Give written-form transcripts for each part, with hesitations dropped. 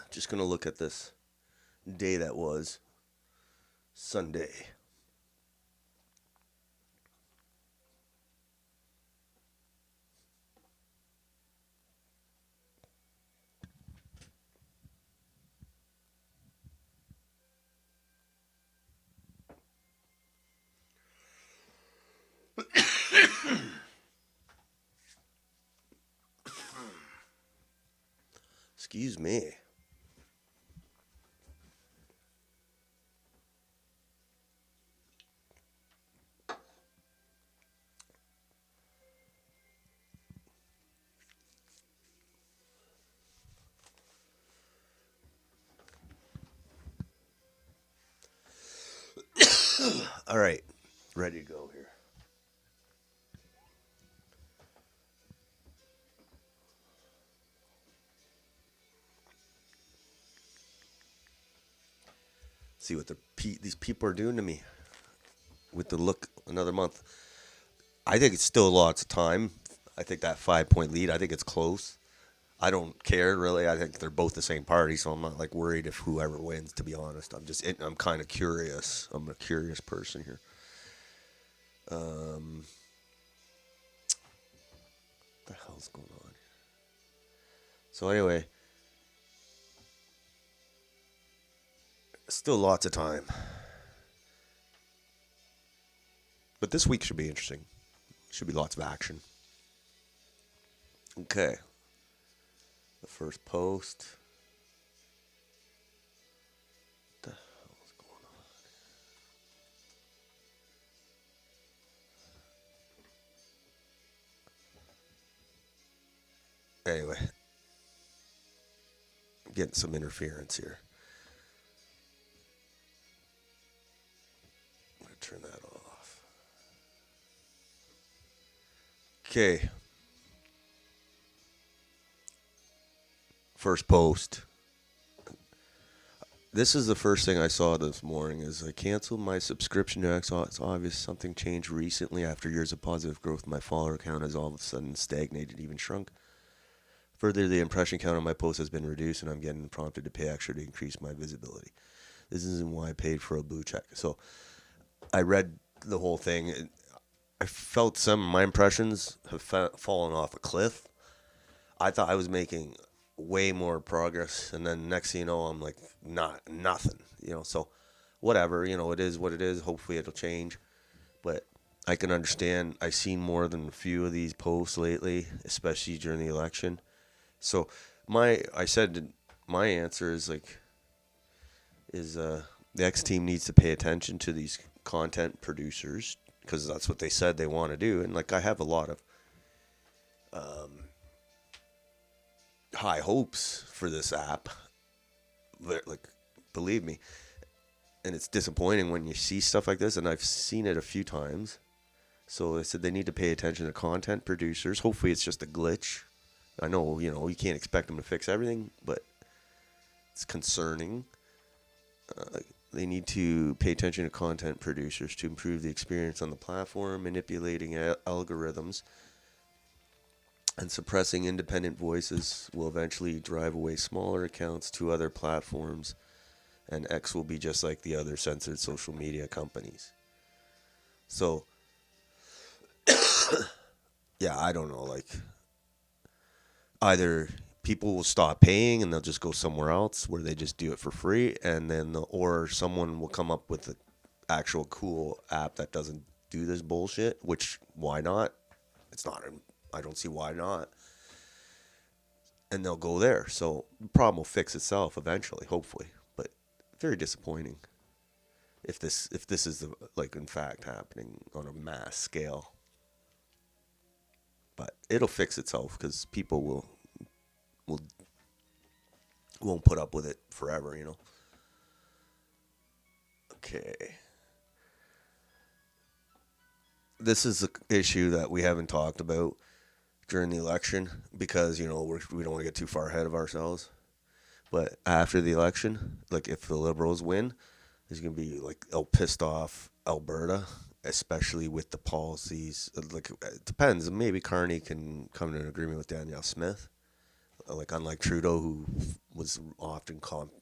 Just gonna look at this day that was Sunday. Excuse me. All right, ready to go here. See what these people are doing to me with the look another month. I think it's still lots of time. I think that 5 point lead, I think it's close. I don't care really. I think they're both the same party, so I'm not like worried if whoever wins. To be honest, I'm kind of curious. I'm a curious person here. What the hell's going on? So anyway, still lots of time, but this week should be interesting. Should be lots of action. Okay, the first post. What the hell is going on? Anyway, getting some interference here. I'm gonna turn that off. Okay. First post. This is the first thing I saw this morning is I canceled my subscription to X. It's obvious something changed recently after years of positive growth. My follower count has all of a sudden stagnated, even shrunk. Further, the impression count on my post has been reduced, and I'm getting prompted to pay extra to increase my visibility. This isn't why I paid for a blue check. So I read the whole thing. I felt some of my impressions have fallen off a cliff. I thought I was making way more progress, and then next thing you know, I'm like nothing. So whatever. It is what it is. Hopefully, it'll change. But I can understand. I've seen more than a few of these posts lately, especially during the election. So I said my answer is the X team needs to pay attention to these content producers because that's what they said they want to do. And I have a lot of high hopes for this app. Believe me. And it's disappointing when you see stuff like this, and I've seen it a few times. So they said they need to pay attention to content producers. Hopefully it's just a glitch. I know, you can't expect them to fix everything, but it's concerning. They need to pay attention to content producers to improve the experience on the platform, manipulating algorithms, and suppressing independent voices will eventually drive away smaller accounts to other platforms, and X will be just like the other censored social media companies. So, yeah, I don't know, either people will stop paying and they'll just go somewhere else where they just do it for free, and then or someone will come up with an actual cool app that doesn't do this bullshit. Which why not? It's not. I don't see why not. And they'll go there. So the problem will fix itself eventually, hopefully. But very disappointing if this is in fact happening on a mass scale. But it'll fix itself because people won't put up with it forever, Okay. This is an issue that we haven't talked about during the election because, we don't want to get too far ahead of ourselves. But after the election, if the Liberals win, there's going to be pissed off Alberta, especially with the policies. It depends. Maybe Carney can come to an agreement with Danielle Smith. like unlike Trudeau, who was often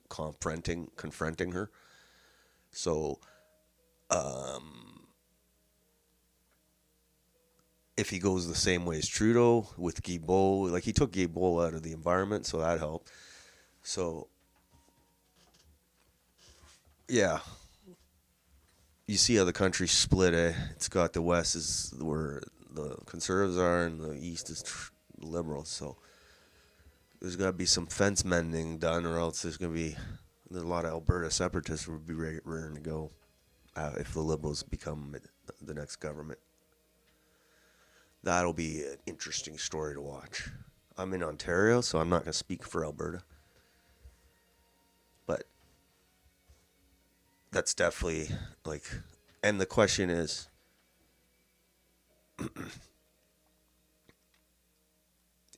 confronting her. So, if he goes the same way as Trudeau with Guilbeault, like he took Guilbeault out of the environment, so that helped. So, yeah, you see how the country's split. It's got the West is where the Conservatives are, and the East is Liberals. So there's got to be some fence mending done, or else there's a lot of Alberta separatists would be raring to go if the Liberals become the next government. That'll be an interesting story to watch. I'm in Ontario, so I'm not going to speak for Alberta. But that's definitely and the question is,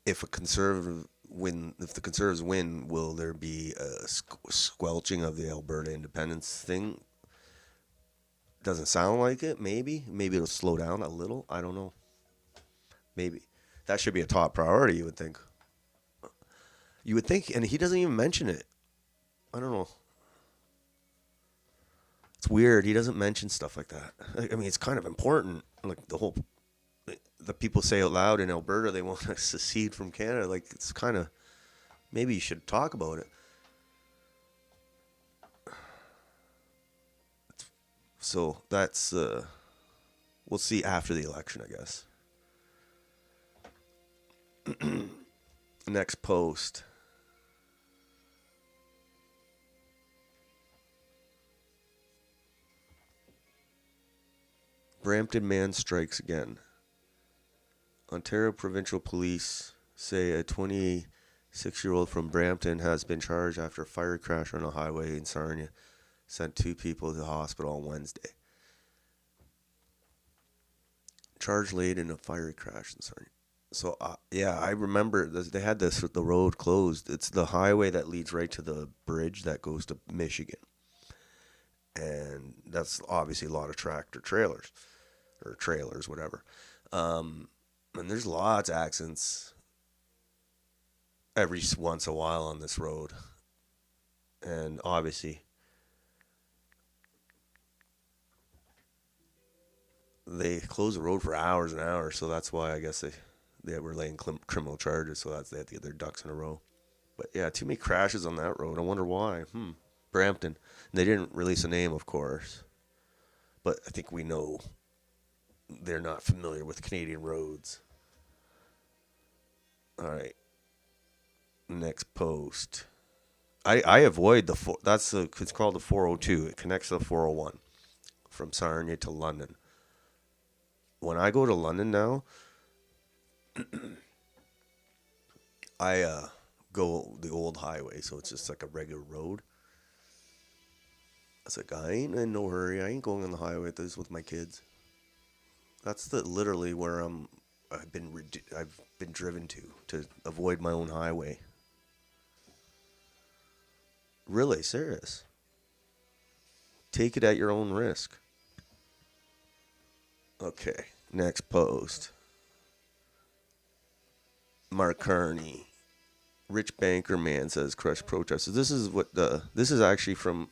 if the Conservatives win, will there be a squelching of the Alberta independence thing? Doesn't sound like it. Maybe it'll slow down a little. I don't know. Maybe that should be a top priority. You would think. And he doesn't even mention it. I don't know. It's weird. He doesn't mention stuff like that. I mean, it's kind of important. Like the people say out loud in Alberta they want to secede from Canada. Like it's kind of, maybe you should talk about it. So that's we'll see after the election, I guess. Next post. Brampton man strikes again. Ontario Provincial Police say a 26-year-old from Brampton has been charged after a fire crash on a highway in Sarnia sent 2 people to the hospital on Wednesday. Charge laid in a fire crash in Sarnia. So, yeah, I remember they had the road closed. It's the highway that leads right to the bridge that goes to Michigan. And that's obviously a lot of tractor trailers, or trailers, whatever. And there's lots of accidents every once in a while on this road. And obviously, they close the road for hours and hours, so that's why I guess they were laying criminal charges, so they had to get their ducks in a row. But yeah, too many crashes on that road. I wonder why. Brampton. And they didn't release a name, of course. But I think we know they're not familiar with Canadian roads. All right. Next post. I avoid it's called the 402. It connects to the 401 from Sarnia to London. When I go to London now, I go the old highway, so it's just like a regular road. It's like, I ain't in no hurry. I ain't going on the highway with my kids. That's literally where I've been driven to avoid my own highway. Really, serious. Take it at your own risk. Okay, next post. Mark Carney, rich banker man says crush protesters. This is actually from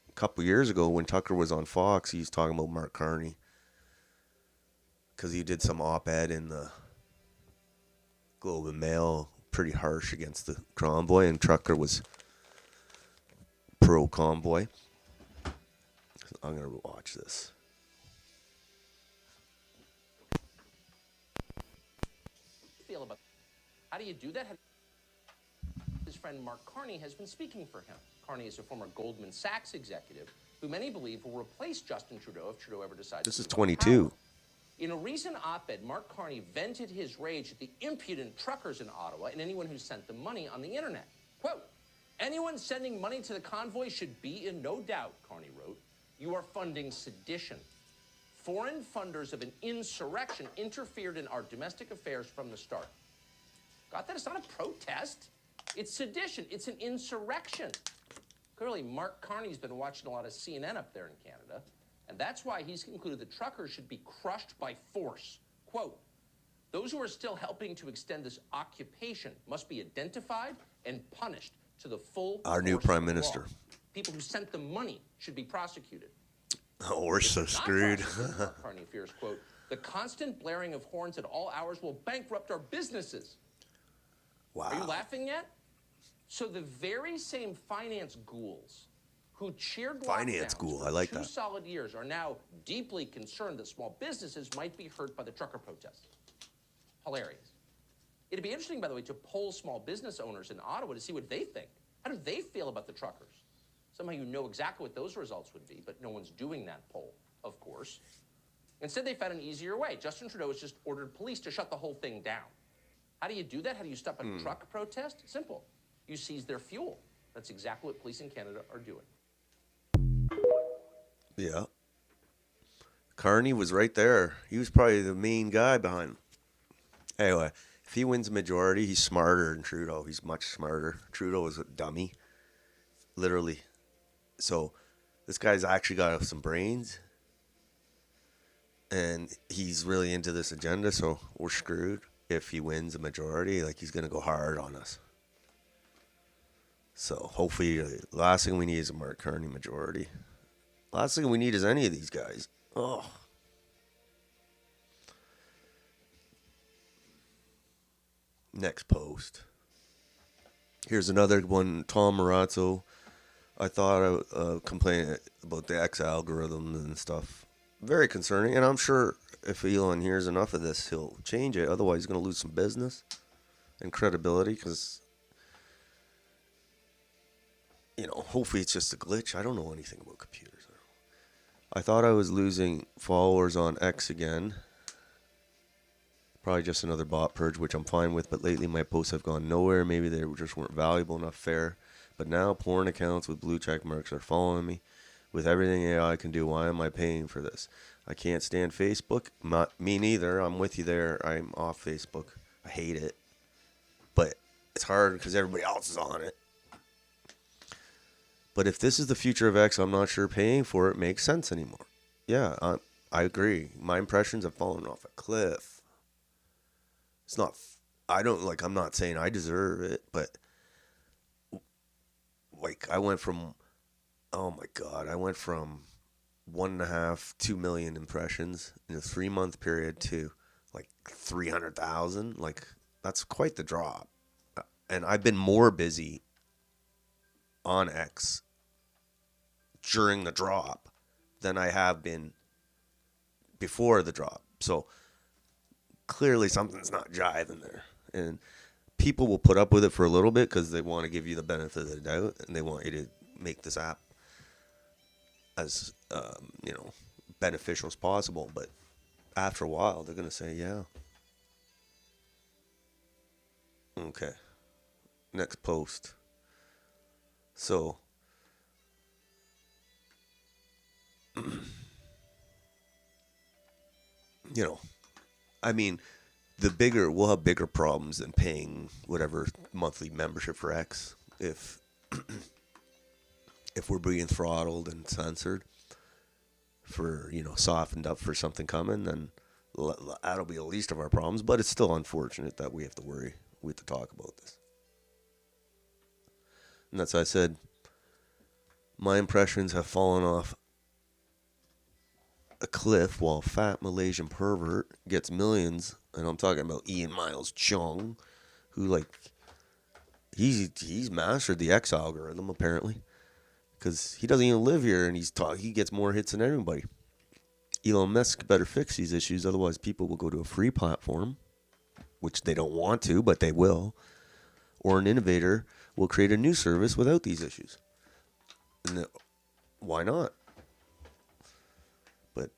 a couple years ago when Tucker was on Fox. He's talking about Mark Carney because he did some op-ed in the Globe and Mail, pretty harsh against the convoy, and Tucker was pro-convoy. I'm gonna watch this. Feel about how do you do that? His friend Mark Carney has been speaking for him. Carney is a former Goldman Sachs executive who many believe will replace Justin Trudeau if Trudeau ever decides. This is 22. In a recent op-ed, Mark Carney vented his rage at the impudent truckers in Ottawa and anyone who sent them money on the internet. Quote, anyone sending money to the convoy should be in no doubt, Carney wrote. You are funding sedition. Foreign funders of an insurrection interfered in our domestic affairs from the start. Got that? It's not a protest. It's sedition. It's an insurrection. Clearly, Mark Carney's been watching a lot of CNN up there in Canada, and that's why he's concluded that truckers should be crushed by force. Quote, Those who are still helping to extend this occupation must be identified and punished to the full Our new force prime of the minister. law. People who sent the money should be prosecuted. Oh, we're so Not screwed. prosecuted, Mark Carney fears, quote, the constant blaring of horns at all hours will bankrupt our businesses. Wow. Are you laughing yet? So the very same finance ghouls who cheered Finance lockdowns ghoul, for I like 2 that. solid years are now deeply concerned that small businesses might be hurt by the trucker protests. Hilarious. It'd be interesting, by the way, to poll small business owners in Ottawa to see what they think. How do they feel about the truckers? Somehow you know exactly what those results would be, but no one's doing that poll, of course. Instead, they found an easier way. Justin Trudeau has just ordered police to shut the whole thing down. How do you do that? How do you stop a truck protest? Simple. You seize their fuel. That's exactly what police in Canada are doing. Yeah. Carney was right there. He was probably the main guy behind him. Anyway, if he wins the majority, he's smarter than Trudeau. He's much smarter. Trudeau is a dummy. Literally. So, this guy's actually got some brains. And he's really into this agenda, so we're screwed if he wins the majority. Like, he's going to go hard on us. So, hopefully, the last thing we need is a Mark Carney majority. Last thing we need is any of these guys. Oh. Next post. Here's another one. Tom Marazzo. I thought I complaining about the X algorithms and stuff. Very concerning. And I'm sure if Elon hears enough of this, he'll change it. Otherwise, he's going to lose some business and credibility because, you know, hopefully it's just a glitch. I don't know anything about computers. I thought I was losing followers on X again. Probably just another bot purge, which I'm fine with, but lately my posts have gone nowhere. Maybe they just weren't valuable enough, fair. But now porn accounts with blue check marks are following me. With everything AI can do, why am I paying for this? I can't stand Facebook. Me neither. I'm with you there. I'm off Facebook. I hate it. But it's hard because everybody else is on it. But if this is the future of X, I'm not sure paying for it makes sense anymore. Yeah, I agree. My impressions have fallen off a cliff. It's not, I'm not saying I deserve it, but like I went from 1.5, 2 million impressions in a 3-month period to like 300,000. Like that's quite the drop. And I've been more busy on X during the drop than I have been before the drop. So clearly something's not jiving there. And people will put up with it for a little bit because they want to give you the benefit of the doubt and they want you to make this app as, beneficial as possible. But after a while, they're going to say, yeah. Okay. Next post. So, we'll have bigger problems than paying whatever monthly membership for X if we're being throttled and censored for, softened up for something coming, then that'll be the least of our problems. But it's still unfortunate that we have to worry. We have to talk about this. And that's why I said my impressions have fallen off a cliff while fat Malaysian pervert gets millions. And I'm talking about Ian Miles Chung, who he's mastered the X algorithm apparently, because he doesn't even live here and he gets more hits than everybody. Elon Musk better fix these issues, otherwise people will go to a free platform, which they don't want to, but they will, or an innovator will create a new service without these issues. And why not? But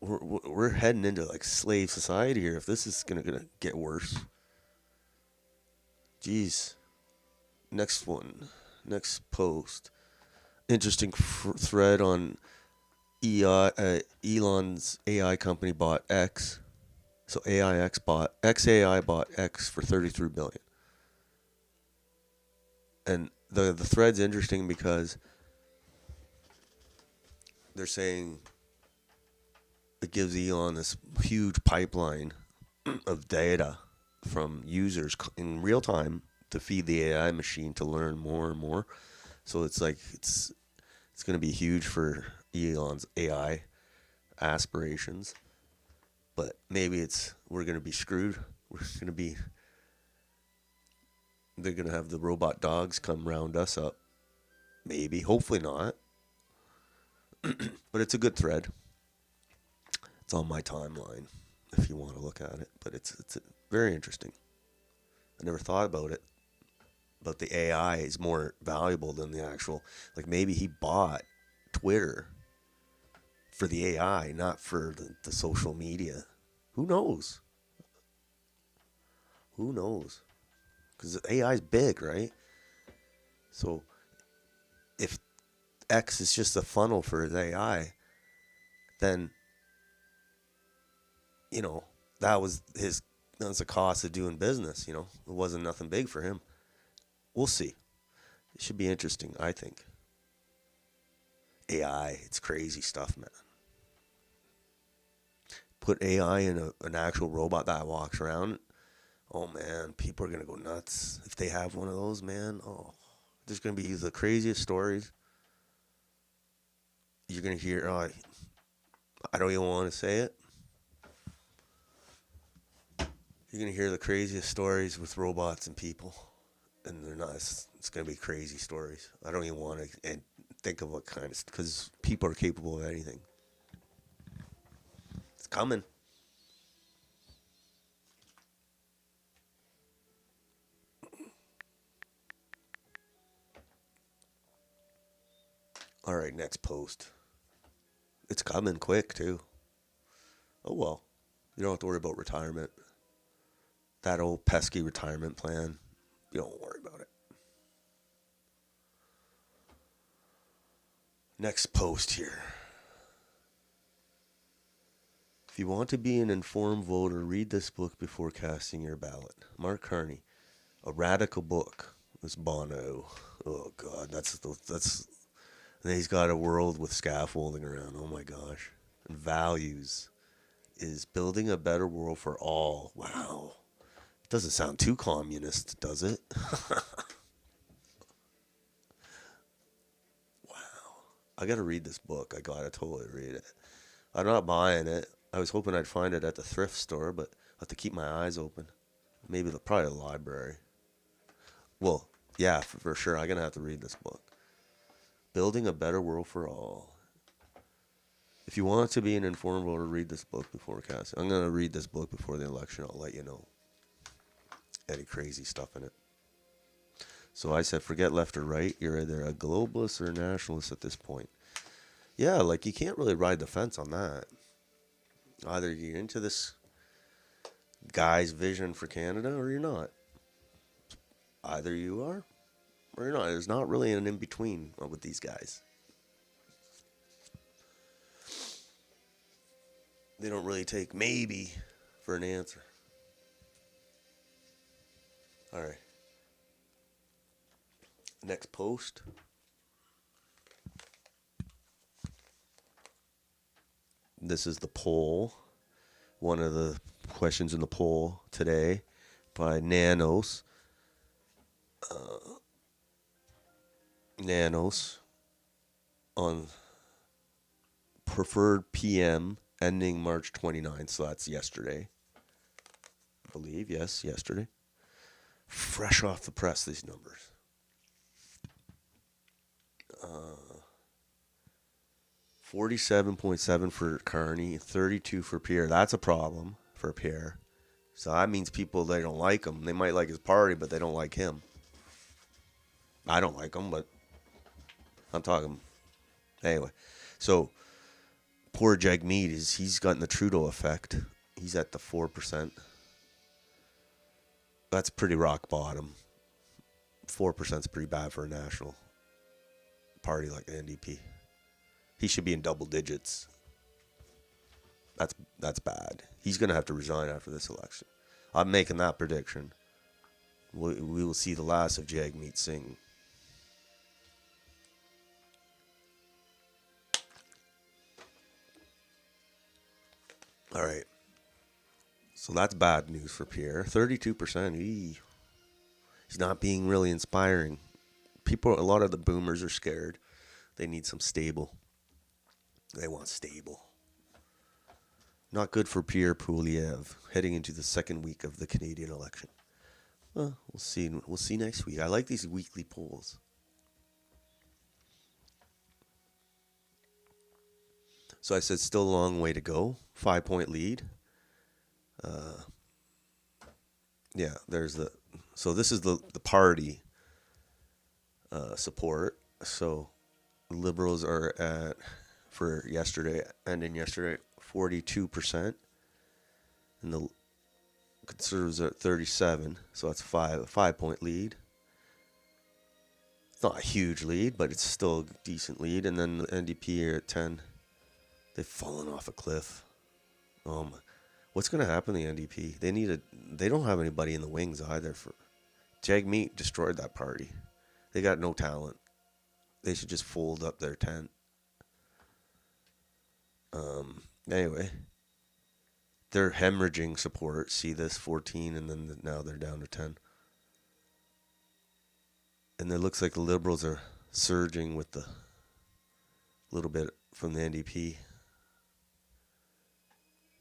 we're heading into like slave society here if this is gonna get worse. Jeez. Next post. Interesting thread on Elon's AI company bought X. So XAI bought X for $33 billion. And the thread's interesting because they're saying it gives Elon this huge pipeline of data from users in real time to feed the AI machine to learn more and more. So it's like it's going to be huge for Elon's AI aspirations. But maybe we're going to be screwed. We're going to be They're going to have the robot dogs come round us up. Maybe, hopefully not. But it's a good thread. It's on my timeline if you want to look at it. But it's very interesting. I never thought about it. But the AI is more valuable than the actual. Like maybe he bought Twitter for the AI, not for the social media. Who knows? Who knows? Because AI is big, right? So if X is just a funnel for his AI, then that was the cost of doing business. It wasn't nothing big for him. We'll see. It should be interesting, I think. AI, it's crazy stuff, man. Put AI in an actual robot that walks around. Oh man, people are gonna go nuts if they have one of those, man. Oh, there's gonna be the craziest stories. You're gonna hear. Oh, I don't even want to say it. You're going to hear the craziest stories with robots and people. And they're not, it's going to be crazy stories. I don't even want to think of what kind of, because people are capable of anything. It's coming. All right, next post. It's coming quick, too. Oh, well. You don't have to worry about retirement. That old pesky retirement plan, you don't worry about it. Next post here. If you want to be an informed voter, read this book before casting your ballot. Mark Carney, a radical book. This Bono. Oh God, that's. And he's got a world with scaffolding around. Oh my gosh, and values is building a better world for all. Wow, it doesn't sound too communist, does it? I gotta read this book. I gotta totally read it. I'm not buying it. I was hoping I'd find it at the thrift store, but I have to keep my eyes open. Maybe probably the library. Well, yeah, for sure. I'm gonna have to read this book. Building a Better World for All. If you want to be an informed voter, read this book before casting. I'm gonna read this book before the election. I'll let you know any crazy stuff in it. So I said, forget left or right. You're either a globalist or a nationalist at this point. Yeah, like you can't really ride the fence on that. Either you're into this guy's vision for Canada or you're not. Either you are or you're not. There's not really an in-between with these guys. They don't really take maybe for an answer. All right. Next post. This is the poll. One of the questions in the poll today by Nanos. Nanos on preferred PM ending March 29th. So that's yesterday. I believe, yes, yesterday. Fresh off the press, these numbers. 47.7 for Carney, 32 for Pierre. That's a problem for Pierre. So that means people, they don't like him. They might like his party, but they don't like him. I don't like him, but I'm talking. Anyway, so poor Jagmeet, he's gotten the Trudeau effect. He's at the 4%. That's pretty rock bottom. 4% is pretty bad for a national party like the NDP. He should be in double digits. That's bad. He's going to have to resign after this election. I'm making that prediction. We will see the last of Jagmeet Singh. All right. So that's bad news for Pierre. 32%. He's not being really inspiring. A lot of the boomers are scared. They need some stable. They want stable. Not good for Pierre Poilievre heading into the second week of the Canadian election. Well, we'll see. We'll see next week. I like these weekly polls. So I said still a long way to go. 5-point lead. Yeah, there's the. So this is the party support. So Liberals are at, for yesterday, ending yesterday, 42%. And the Conservatives are at 37. So that's a 5-point lead. It's not a huge lead, but it's still a decent lead. And then the NDP are at 10. They've fallen off a cliff. What's going to happen to the NDP? They don't have anybody in the wings either. Jagmeet destroyed that party. They got no talent. They should just fold up their tent. Anyway, they're hemorrhaging support. See this, 14, and then now they're down to 10. And it looks like the Liberals are surging with the little bit from the NDP.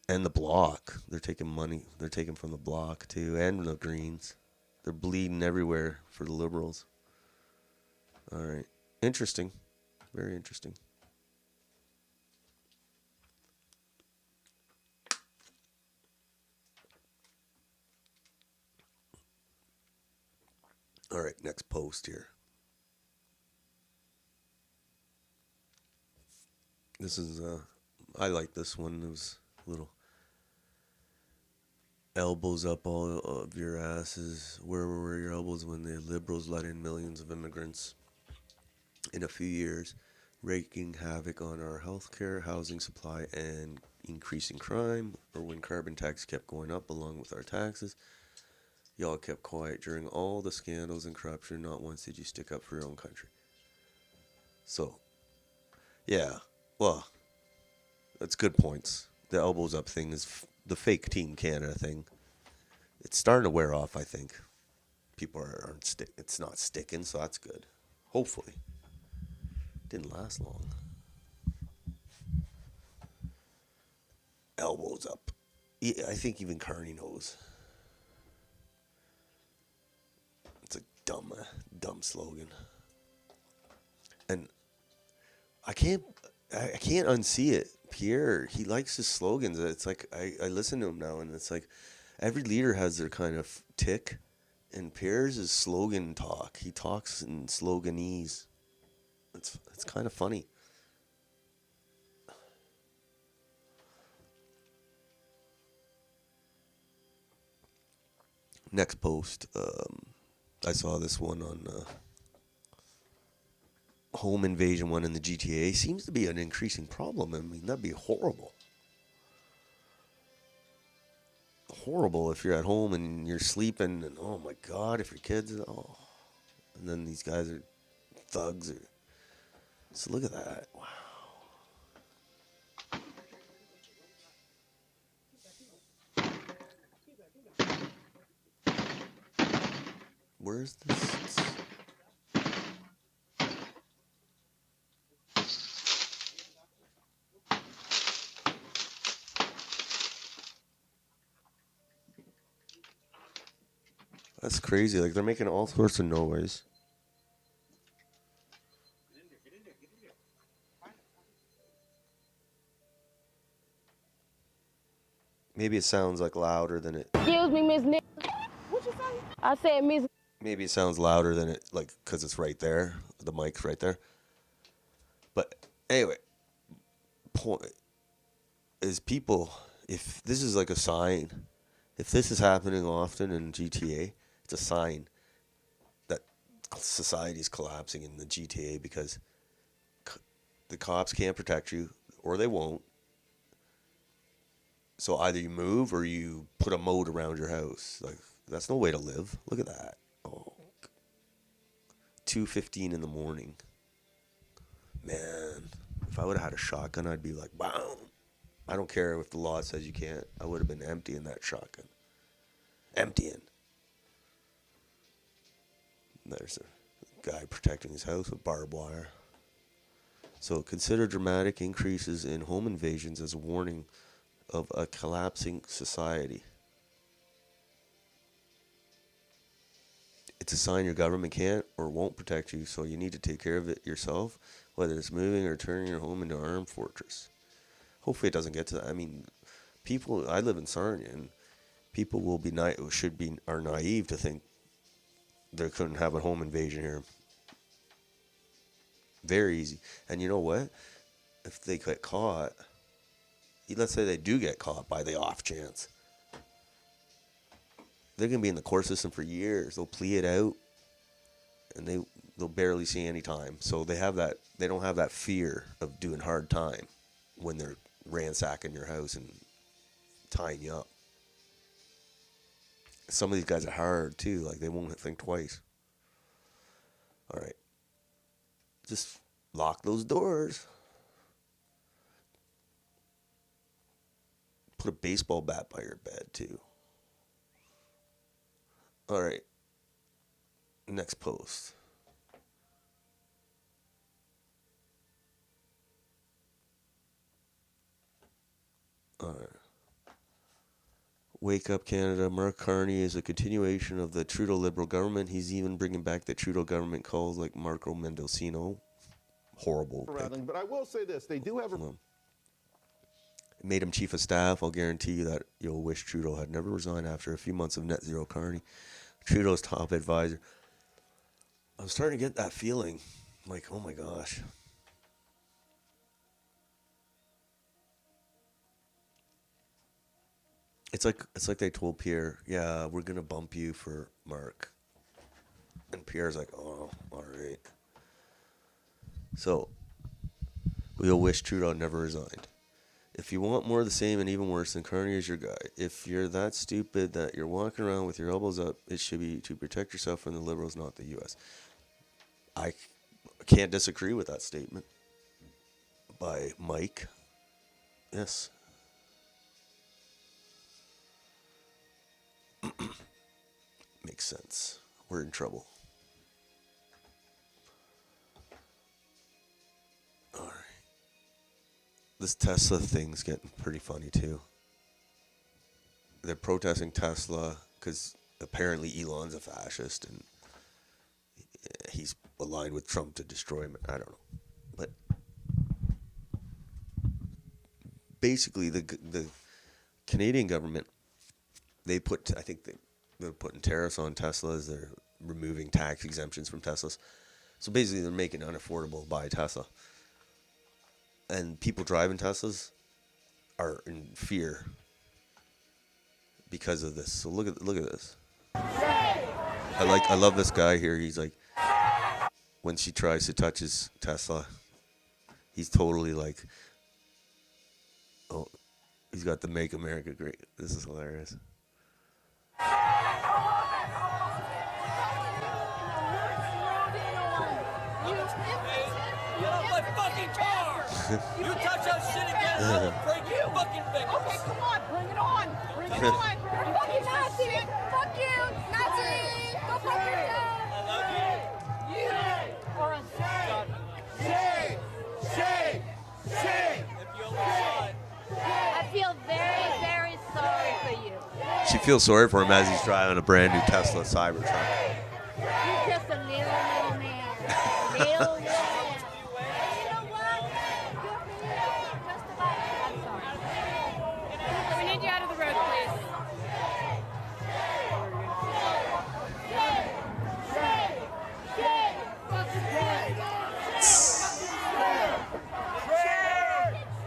And the Bloc. They're taking money. They're taking from the Bloc, too, and the Greens. They're bleeding everywhere for the Liberals. All right. Interesting. Very interesting. All right, next post here. This is, I like this one. It was a little elbows up all of your asses. Where were your elbows when the Liberals let in millions of immigrants in a few years, wreaking havoc on our healthcare, housing supply, and increasing crime? Or when carbon tax kept going up along with our taxes? Y'all kept quiet during all the scandals and corruption. Not once did you stick up for your own country. So, yeah, well, that's good points. The elbows up thing is the fake Team Canada thing. It's starting to wear off, I think. People aren't it's not sticking, so that's good. Hopefully. Didn't last long. Elbows up. I think even Carney knows. It's a dumb slogan. And I can't unsee it. Pierre, he likes his slogans. It's like I listen to him now, and it's like every leader has their kind of tick, and Pierre's is slogan talk. He talks in sloganese. It's kind of funny. Next post, I saw this one on home invasion one in the GTA. Seems to be an increasing problem. I mean, that'd be horrible. Horrible if you're at home and you're sleeping, and oh my God, if your kids, and then these guys are thugs. So look at that. Wow. Where's this? That's crazy. Like, they're making all sorts of noise. Maybe it sounds like louder than it. Excuse me, Miss Nick. What you say? I said, Miss. Maybe it sounds louder than it, like, because it's right there. The mic's right there. But anyway, point is people, if this is like a sign, if this is happening often in GTA, it's a sign that society is collapsing in the GTA because the cops can't protect you, or they won't. So either you move or you put a moat around your house. Like, that's no way to live. Look at that. Oh, 2:15 in the morning. Man, if I would have had a shotgun, I'd be like, wow. I don't care if the law says you can't. I would have been emptying that shotgun. Emptying. There's a guy protecting his house with barbed wire. So consider dramatic increases in home invasions as a warning of a collapsing society. It's a sign your government can't or won't protect you, so you need to take care of it yourself, whether it's moving or turning your home into an armed fortress. Hopefully it doesn't get to that. I mean, people, I live in Sarnia, and people are naive to think they couldn't have a home invasion here. Very easy. And you know what? If they get caught, let's say they do get caught by the off chance, they're going to be in the court system for years. They'll plea it out, and they'll barely see any time. So they don't have that fear of doing hard time when they're ransacking your house and tying you up. Some of these guys are hard too. Like, they won't think twice. All right. Just lock those doors. Put a baseball bat by your bed too. All right. Next post. All right. Wake up, Canada. Mark Carney is a continuation of the Trudeau Liberal government. He's even bringing back the Trudeau government calls like Marco Mendocino. Horrible. But I will say this. They do have made him chief of staff. I'll guarantee you that you'll wish Trudeau had never resigned after a few months of net zero Carney. Trudeau's top advisor. I'm starting to get that feeling. Like, oh my gosh. It's like they told Pierre, yeah, we're going to bump you for Mark. And Pierre's like, oh, all right. So, we'll wish Trudeau never resigned. If you want more of the same and even worse, then Carney is your guy. If you're that stupid that you're walking around with your elbows up, it should be to protect yourself from the Liberals, not the U.S. I can't disagree with that statement by Mike. Yes. Makes sense. We're in trouble. All right. This Tesla thing's getting pretty funny too. They're protesting Tesla because apparently Elon's a fascist and he's aligned with Trump to destroy him. I don't know. But basically the Canadian government, they're putting tariffs on Teslas. They're removing tax exemptions from Teslas. So basically, they're making it unaffordable to buy a Tesla. And people driving Teslas are in fear because of this. So look at this. I love this guy here. He's like, when she tries to touch his Tesla, he's totally like, oh, he's got the "Make America Great." This is hilarious. You touch that shit again, I will break your fucking fingers. Okay, come on, bring it on. Bring it on. Fuck you, Nazi. Fuck you, Nazi. Go fuck yourself. I love you. You are a shame. Shame. If you only saw it. I feel very, very sorry for you. She feels sorry for him as he's driving a brand new Tesla Cybertruck. You're just a little man. Little man. We need you out of the road, please.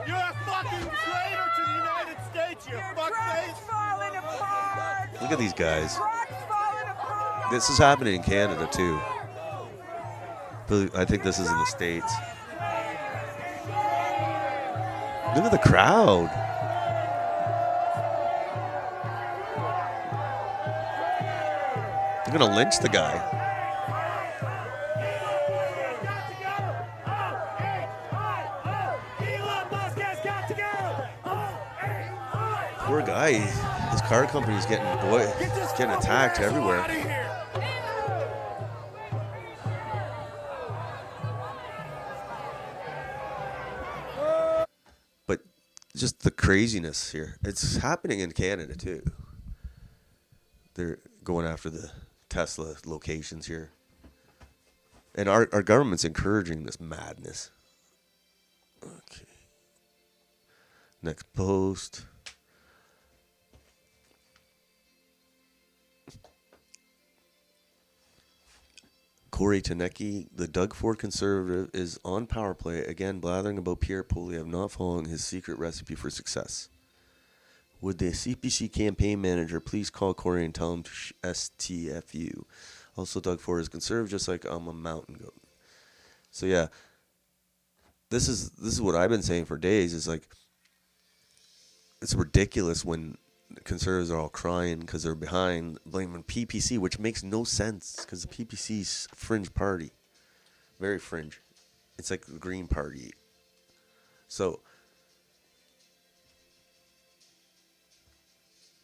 You're a fucking traitor to the United States, you fuckface. Falling apart. Look at these guys. Falling apart. This is happening in Canada too. But I think this is in the States. Look at the crowd. They're gonna lynch the guy. Elon Musk has got to go. guy, his car company's getting attacked everywhere. But just the craziness here. It's happening in Canada too. They're going after the Tesla locations here. And our government's encouraging this madness. Okay. Next post. Corey Tanecki, the Doug Ford conservative, is on power play again, blathering about Pierre Poilievre not following his secret recipe for success. Would the CPC campaign manager please call Corey and tell him to STFU? Also, Doug Ford is conservative, just like I'm a mountain goat. So yeah, this is what I've been saying for days. Is like, it's ridiculous when conservatives are all crying because they're behind, blaming PPC, which makes no sense because the PPC's a fringe party, very fringe. It's like the Green Party. So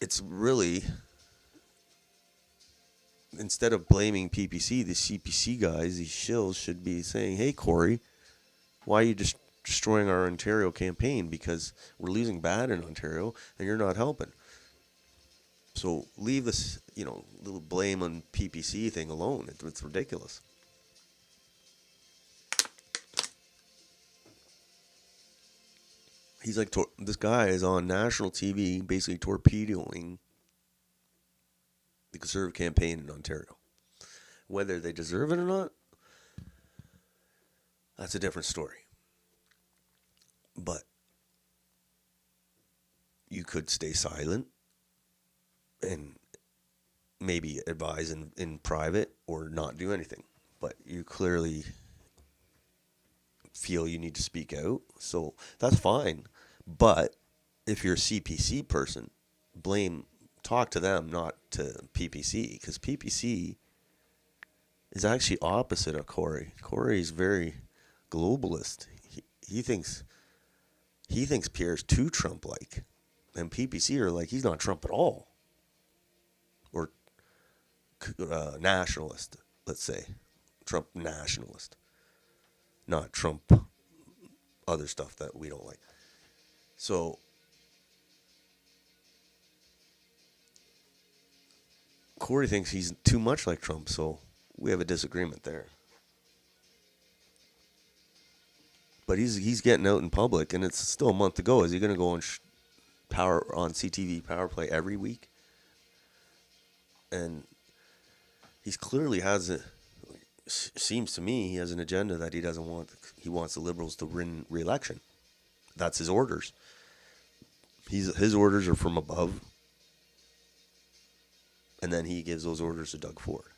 it's really, instead of blaming PPC, the CPC guys, these shills should be saying, hey, Corey, why are you just destroying our Ontario campaign? Because we're losing bad in Ontario and you're not helping. So leave this, little blame on PPC thing alone. It's ridiculous. He's like, this guy is on national TV basically torpedoing the Conservative campaign in Ontario. Whether they deserve it or not, that's a different story. But you could stay silent and maybe advise in private or not do anything. But you clearly feel you need to speak out, so that's fine. But if you're a CPC person, talk to them, not to PPC, because PPC is actually opposite of Corey. Corey is very globalist. He thinks Pierre's too Trump-like, and PPC are like, he's not Trump at all. Or nationalist, let's say. Trump nationalist. Not Trump other stuff that we don't like. So Corey thinks he's too much like Trump, so we have a disagreement there. But he's getting out in public, and it's still a month to go. Is he going to go on CTV Power Play every week? And he's clearly seems to me he has an agenda that he doesn't want. He wants the Liberals to win re-election. That's his orders. His orders are from above. And then he gives those orders to Doug Ford.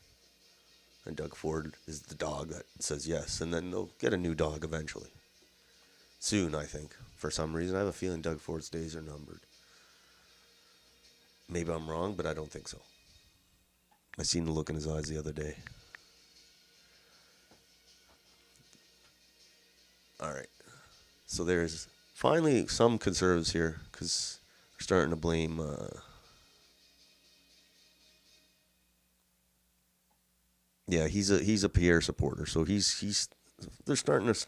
And Doug Ford is the dog that says yes. And then they'll get a new dog eventually. Soon, I think. For some reason, I have a feeling Doug Ford's days are numbered. Maybe I'm wrong, but I don't think so. I seen the look in his eyes the other day. All right. So there's finally some conservatives here because they're starting to blame he's a Pierre supporter. So they're starting to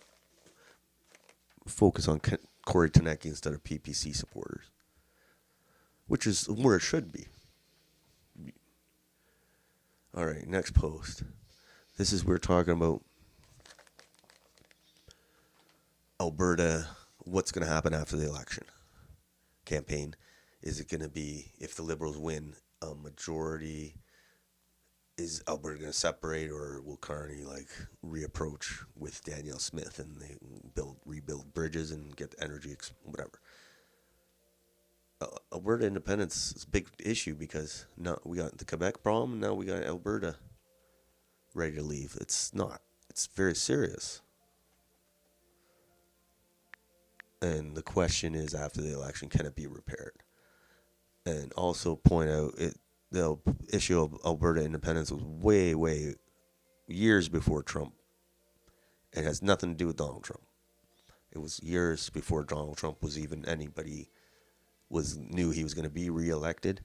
focus on Corey Tanecki instead of PPC supporters, which is where it should be. All right, next post. This is we're talking about Alberta, what's going to happen after the election campaign. Is it going to be, if the Liberals win a majority, is Alberta going to separate, or will Carney reapproach with Danielle Smith and they rebuild bridges and get energy, whatever. Alberta independence is a big issue because now we got the Quebec problem, and now we got Alberta ready to leave. It's very serious. And the question is, after the election, can it be repaired? And also point out, the issue of Alberta independence was way years before Trump. It has nothing to do with Donald Trump. It was years before Donald Trump was even anybody knew he was going to be reelected.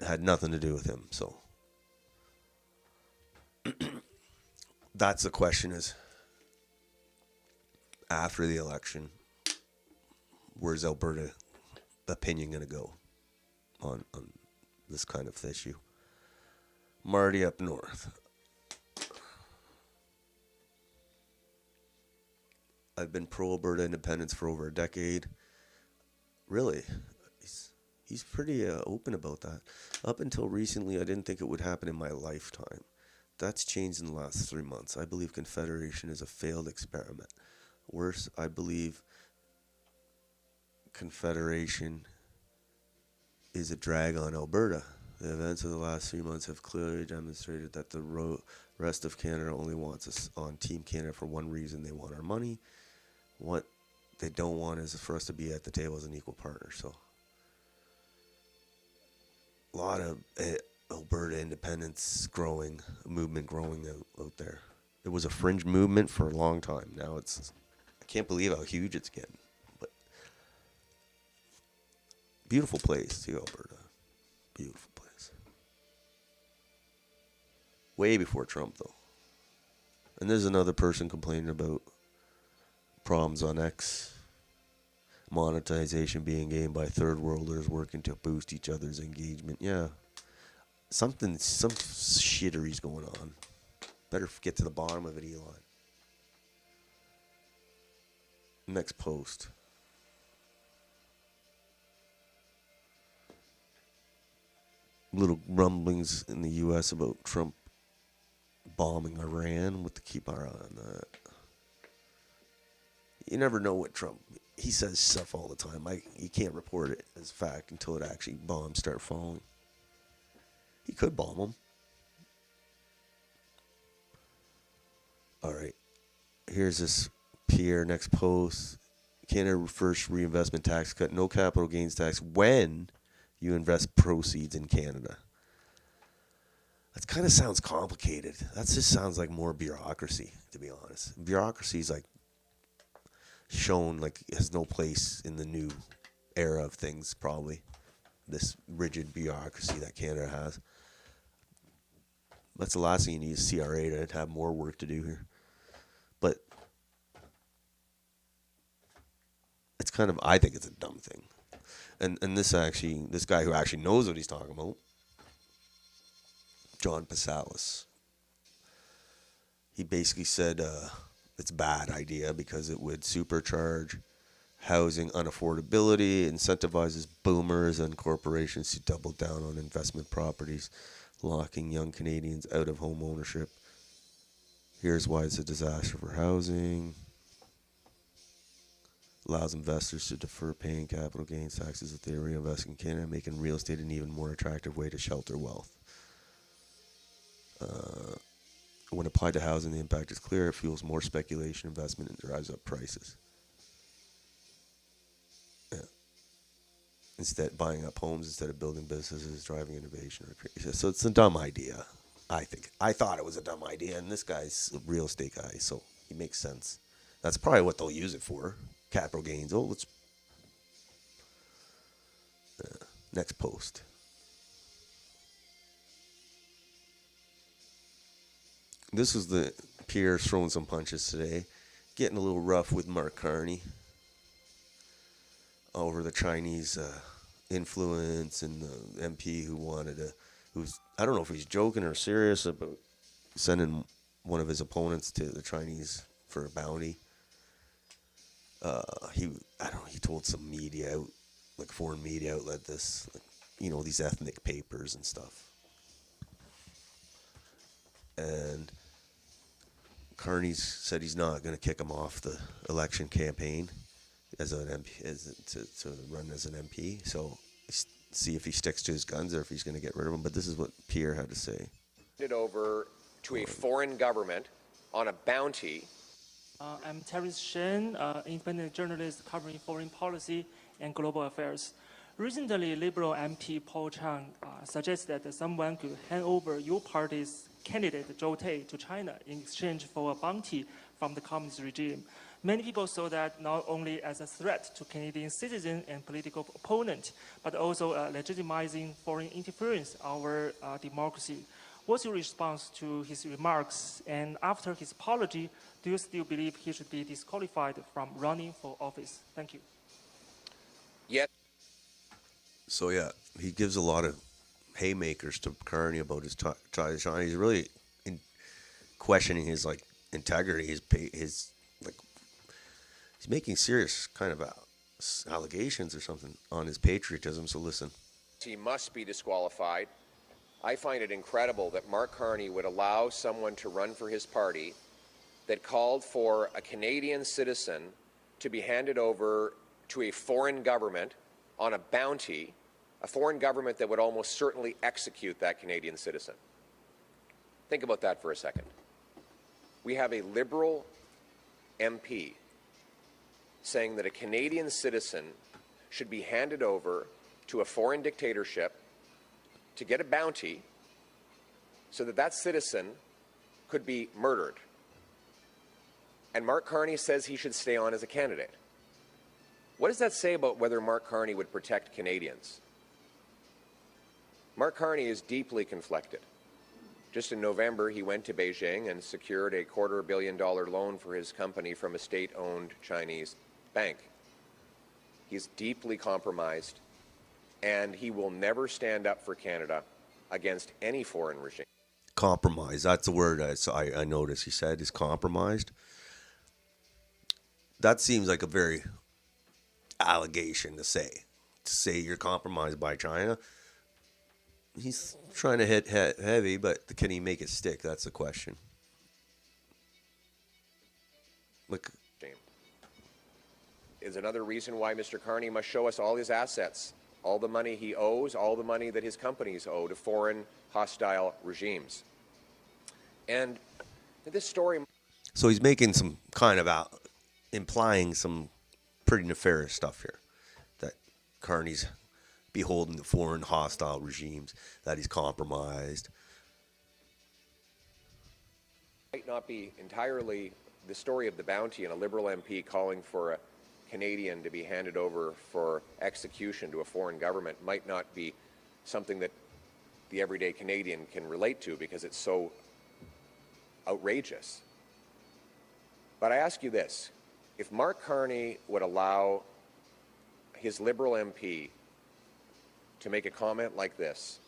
Had nothing to do with him. So that's the question: is after the election, where's Alberta opinion going to go on this kind of issue? Marty up north. I've been pro-Alberta independence for over a decade. Really, he's pretty open about that. Up until recently, I didn't think it would happen in my lifetime. That's changed in the last 3 months. I believe Confederation is a failed experiment. Worse, I believe Confederation is a drag on Alberta. The events of the last 3 months have clearly demonstrated that the rest of Canada only wants us on Team Canada for one reason. They want our money. What they don't want is for us to be at the table as an equal partner. So a lot of Alberta independence movement growing out there. It was a fringe movement for a long time. Now I can't believe how huge it's getting. But beautiful place too, Alberta. Beautiful place. Way before Trump, though. And there's another person complaining about problems on X. Monetization being gained by third worlders working to boost each other's engagement. Yeah. Some shittery's going on. Better get to the bottom of it, Elon. Next post. Little rumblings in the U.S. about Trump bombing Iran. What to keep our eye on that. You never know what Trump... He says stuff all the time. You can't report it as fact until it actually bombs start falling. He could bomb them. All right. Here's this Pierre next post. Canada first reinvestment tax cut. No capital gains tax when you invest proceeds in Canada. That kind of sounds complicated. That just sounds like more bureaucracy, to be honest. Bureaucracy is like shown like has no place in the new era of things, probably. This rigid bureaucracy that Canada has. That's the last thing you need is CRA to have more work to do here. But it's kind of, I think it's a dumb thing. And this guy who actually knows what he's talking about, John Passalis, he basically said it's a bad idea because it would supercharge housing unaffordability, incentivizes boomers and corporations to double down on investment properties, locking young Canadians out of home ownership. Here's why it's a disaster for housing. Allows investors to defer paying capital gains taxes if they reinvest in Canada, making real estate an even more attractive way to shelter wealth. When applied to housing, the impact is clear. It fuels more speculation, investment, and drives up prices. Yeah. Instead, buying up homes instead of building businesses, driving innovation. So it's a dumb idea, I think. I thought it was a dumb idea, and this guy's a real estate guy, so he makes sense. That's probably what they'll use it for. Capital gains. Oh, let's... next post. This was the Pierre throwing some punches today. Getting a little rough with Mark Carney over the Chinese influence and the MP who's I don't know if he's joking or serious about sending one of his opponents to the Chinese for a bounty. He told some media out, like foreign media outlet this, like, these ethnic papers and stuff. And Carney said he's not going to kick him off the election campaign as an MP, to run as an MP. So see if he sticks to his guns or if he's going to get rid of him. But this is what Pierre had to say. It over to a foreign government on a bounty. I'm Terence Shen, independent journalist covering foreign policy and global affairs. Recently, Liberal MP Paul Chang suggested that someone could hand over your party's candidate Zhou Tai to China in exchange for a bounty from the communist regime. Many people saw that not only as a threat to Canadian citizens and political opponent, but also legitimizing foreign interference in our democracy. What's your response to his remarks? And after his apology, do you still believe he should be disqualified from running for office? Thank you. Yet, So yeah, he gives a lot of haymakers to Carney about his ties to China. He's really questioning his like integrity, his like he's making serious kind of allegations or something on his patriotism. So listen, he must be disqualified. I find it incredible that Mark Carney would allow someone to run for his party that called for a Canadian citizen to be handed over to a foreign government on a bounty, a foreign government that would almost certainly execute that Canadian citizen. Think about that for a second. We have a Liberal MP saying that a Canadian citizen should be handed over to a foreign dictatorship to get a bounty so that that citizen could be murdered. And Mark Carney says he should stay on as a candidate. What does that say about whether Mark Carney would protect Canadians? Mark Carney is deeply conflicted. Just in November, he went to Beijing and secured a $250 million loan for his company from a state-owned Chinese bank. He's deeply compromised, and he will never stand up for Canada against any foreign regime. compromise. That's the word I noticed. He said is compromised. That seems like a very allegation to say. To say you're compromised by China. He's trying to hit heavy, but can he make it stick? That's the question. Look, is another reason why Mr. Carney must show us all his assets, all the money he owes, all the money that his companies owe to foreign hostile regimes. And this story... So he's making some kind of implying some pretty nefarious stuff here. That Carney's beholden to foreign hostile regimes, that he's compromised. Might not be entirely the story of the bounty and a Liberal MP calling for a Canadian to be handed over for execution to a foreign government might not be something that the everyday Canadian can relate to because it's so outrageous. But I ask you this, if Mark Carney would allow his Liberal MP to make a comment like this,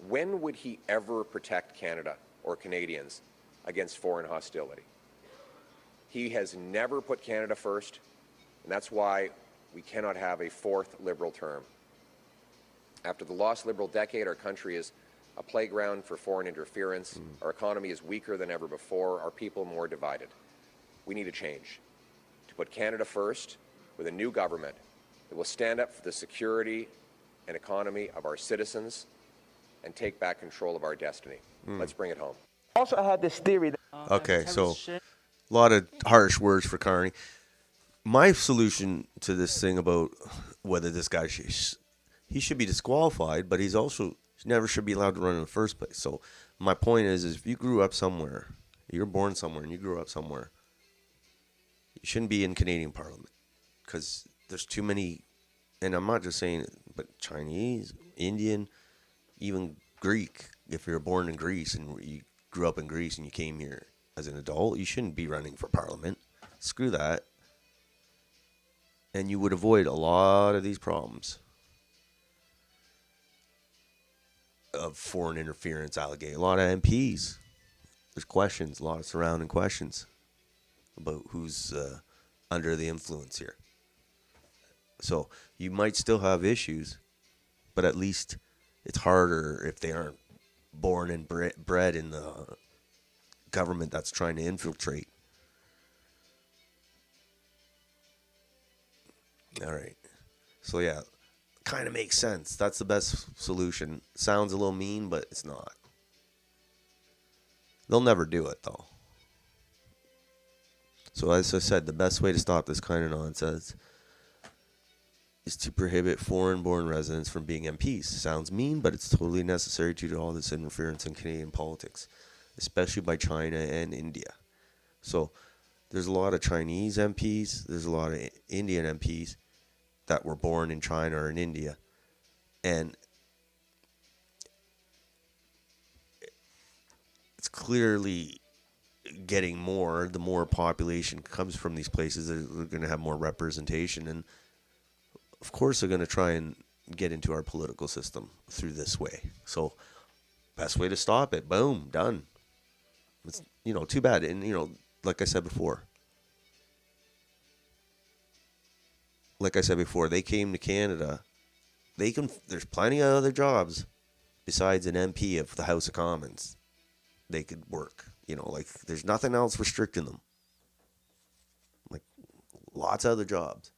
when would he ever protect Canada or Canadians against foreign hostility? He has never put Canada first, and that's why we cannot have a fourth Liberal term. After the lost Liberal decade, our country is a playground for foreign interference. Our economy is weaker than ever before, our people more divided. We need a change to put Canada first with a new government that will stand up for the security and economy of our citizens and take back control of our destiny. Let's bring it home. Also, I had this theory that Okay, so a lot of harsh words for Carney. My solution to this thing about whether this guy he should be disqualified, but he never should be allowed to run in the first place. So my point is if you grew up somewhere, you're born somewhere and you grew up somewhere, you shouldn't be in Canadian Parliament because there's too many, and I'm not just saying it, but Chinese, Indian, even Greek. If you're born in Greece and you grew up in Greece and you came here as an adult, you shouldn't be running for Parliament. Screw that. And you would avoid a lot of these problems of foreign interference allegation. A lot of MPs. There's questions, a lot of surrounding questions about who's under the influence here. So you might still have issues, but at least it's harder if they aren't born and bred in the government that's trying to infiltrate. All right. So, yeah, kind of makes sense. That's the best solution. Sounds a little mean, but it's not. They'll never do it, though. So, as I said, the best way to stop this kind of nonsense is to prohibit foreign-born residents from being MPs. Sounds mean, but it's totally necessary due to all this interference in Canadian politics, especially by China and India. So, There's a lot of Chinese MPs. There's a lot of Indian MPs that were born in China or in India. And it's clearly getting more. The more population comes from these places, they're going to have more representation. And, of course, they're going to try and get into our political system through this way. So, best way to stop it. Boom. Done. It's, too bad. And, like I said before, they came to Canada. There's plenty of other jobs besides an MP of the House of Commons. They could work, there's nothing else restricting them. Like, lots of other jobs.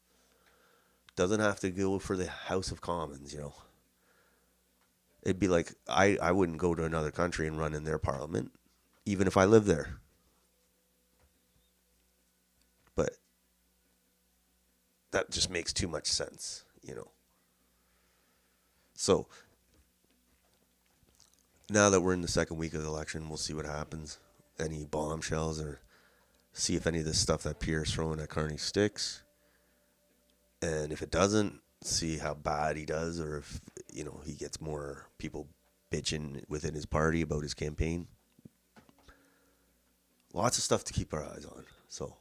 Doesn't have to go for the House of Commons, It'd be like, I wouldn't go to another country and run in their parliament, even if I lived there. But that just makes too much sense, So, now that we're in the second week of the election, we'll see what happens. Any bombshells, or see if any of this stuff that Pierre's throwing at Carney sticks. And if it doesn't, see how bad he does, or if, he gets more people bitching within his party about his campaign. Lots of stuff to keep our eyes on. So,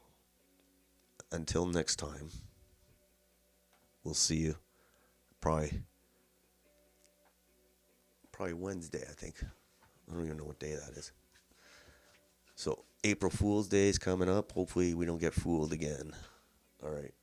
until next time, we'll see you probably Wednesday, I think. I don't even know what day that is. So, April Fool's Day is coming up. Hopefully we don't get fooled again. All right.